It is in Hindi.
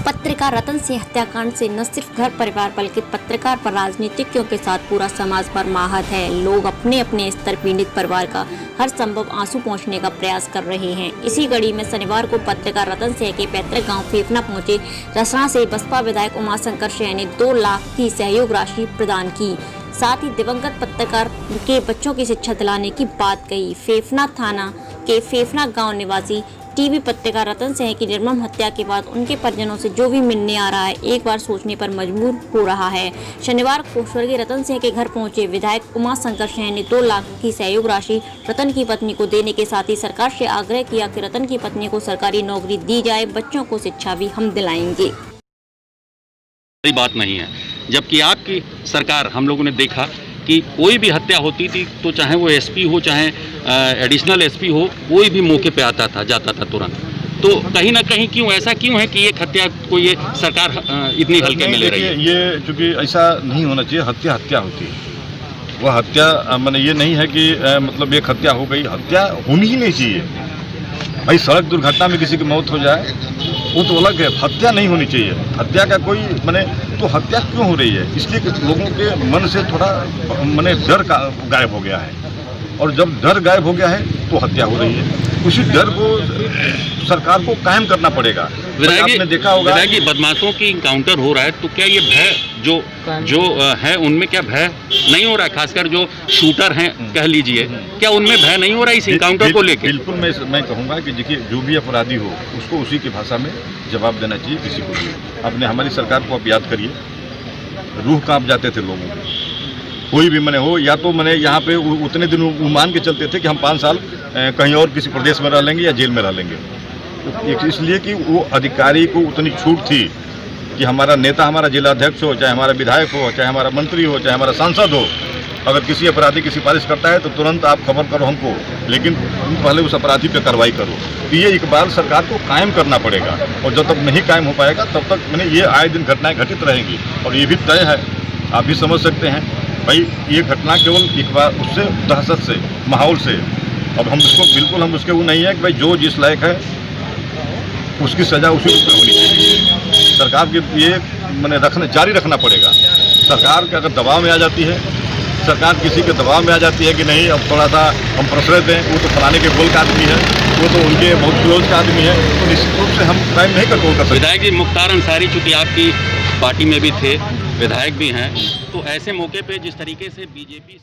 पत्रकार रतन सिंह हत्याकांड से न सिर्फ घर परिवार बल्कि पत्रकार पर राजनीतिज्ञों के साथ पूरा समाज पर आहत है। लोग अपने अपने स्तर पीड़ित परिवार का हर संभव आंसू पहुंचने का प्रयास कर रहे हैं। इसी कड़ी में शनिवार को पत्रकार रतन सिंह के पैतृक गांव फेफना पहुंचे रसना से बसपा विधायक उमाशंकर सिंह ने 2 लाख की सहयोग राशि प्रदान की। साथ ही दिवंगत पत्रकार के बच्चों की शिक्षा दिलाने की बात कही। फेफना थाना के फेफना गाँव निवासी टीवी पत्रकार रतन सिंह की निर्मम हत्या के बाद उनके परिजनों से जो भी मिलने आ रहा है एक बार सोचने पर मजबूर हो रहा है। शनिवार को स्वर्गीय रतन सिंह के घर पहुंचे विधायक उमाशंकर सिंह ने 2 लाख की सहयोग राशि रतन की पत्नी को देने के साथ ही सरकार से आग्रह किया कि रतन की पत्नी को सरकारी नौकरी दी जाए, बच्चों को शिक्षा भी हम दिलाएंगे। बात नहीं है, जबकि आपकी सरकार हम लोगों ने देखा कि कोई भी हत्या होती थी तो चाहे वो एसपी हो चाहे एडिशनल एसपी हो, कोई भी मौके पे आता था जाता था तुरंत। तो कहीं ना कहीं ऐसा क्यों है कि एक हत्या को ये सरकार इतनी हल्के में ले रही है? ये चूँकि ऐसा नहीं होना चाहिए। हत्या हत्या होती है, वह हत्या मैंने ये नहीं है कि मतलब एक हत्या हो गई, हत्या होनी ही नहीं चाहिए। भाई सड़क दुर्घटना में किसी की मौत हो जाए वो तो अलग है, हत्या नहीं होनी चाहिए। हत्या का कोई तो हत्या क्यों हो रही है? इसलिए कि लोगों के मन से थोड़ा डर का गायब हो गया है, और जब डर गायब हो गया है तो हत्या हो रही है। उसी डर को सरकार को कायम करना पड़ेगा। आपने देखा होगा कि बदमाशों की इनकाउंटर हो रहा है, तो क्या ये भय जो है उनमें क्या भय नहीं हो रहा है? खासकर जो शूटर हैं कह लीजिए, क्या उनमें भय नहीं हो रहा है इस इनकाउंटर को लेकर? बिल्कुल मैं कहूँगा कि देखिए, जो भी अपराधी हो उसको उसी की भाषा में जवाब देना चाहिए किसी को भी। आपने हमारी सरकार को आप याद करिए, रूह कांप जाते थे लोगों को, कोई भी हो, या तो यहाँ पे उतने दिन वो मान के चलते थे कि हम 5 साल कहीं और किसी प्रदेश में रह लेंगे या जेल में रह लेंगे। तो इसलिए कि वो अधिकारी को उतनी छूट थी कि हमारा नेता, हमारा जिलाध्यक्ष हो, चाहे हमारा विधायक हो, चाहे हमारा मंत्री हो, चाहे हमारा सांसद हो, अगर किसी अपराधी की सिफारिश करता है तो तुरंत आप खबर करो हमको, लेकिन पहले उस अपराधी पे कार्रवाई करो। तो ये इकबाल सरकार को कायम करना पड़ेगा, और जब तक नहीं कायम हो पाएगा तब तक ये आए दिन घटनाएं घटित रहेंगी। और ये भी तय है, आप भी समझ सकते हैं भाई, ये घटना केवल इकबाल उससे दहशत से माहौल से, अब हम उसको बिल्कुल हम उसके वो नहीं है कि भाई जो जिस लायक है उसकी सज़ा उसी रूप में होनी चाहिए। सरकार के ये जारी रखना पड़ेगा। सरकार के अगर दबाव में आ जाती है, सरकार किसी के दबाव में आ जाती है कि नहीं अब थोड़ा सा हम प्रश्रय दें, वो तो फलाने के गोल का आदमी है, वो तो उनके बहुत क्लोज का आदमी है, तो निश्चित रूप से हम क्राइम नहीं कंट्रोल कर सकते। विधायक जी मुख्तार अंसारी चूँकि आपकी पार्टी में भी थे, विधायक भी हैं, तो ऐसे मौके पे जिस तरीके से बीजेपी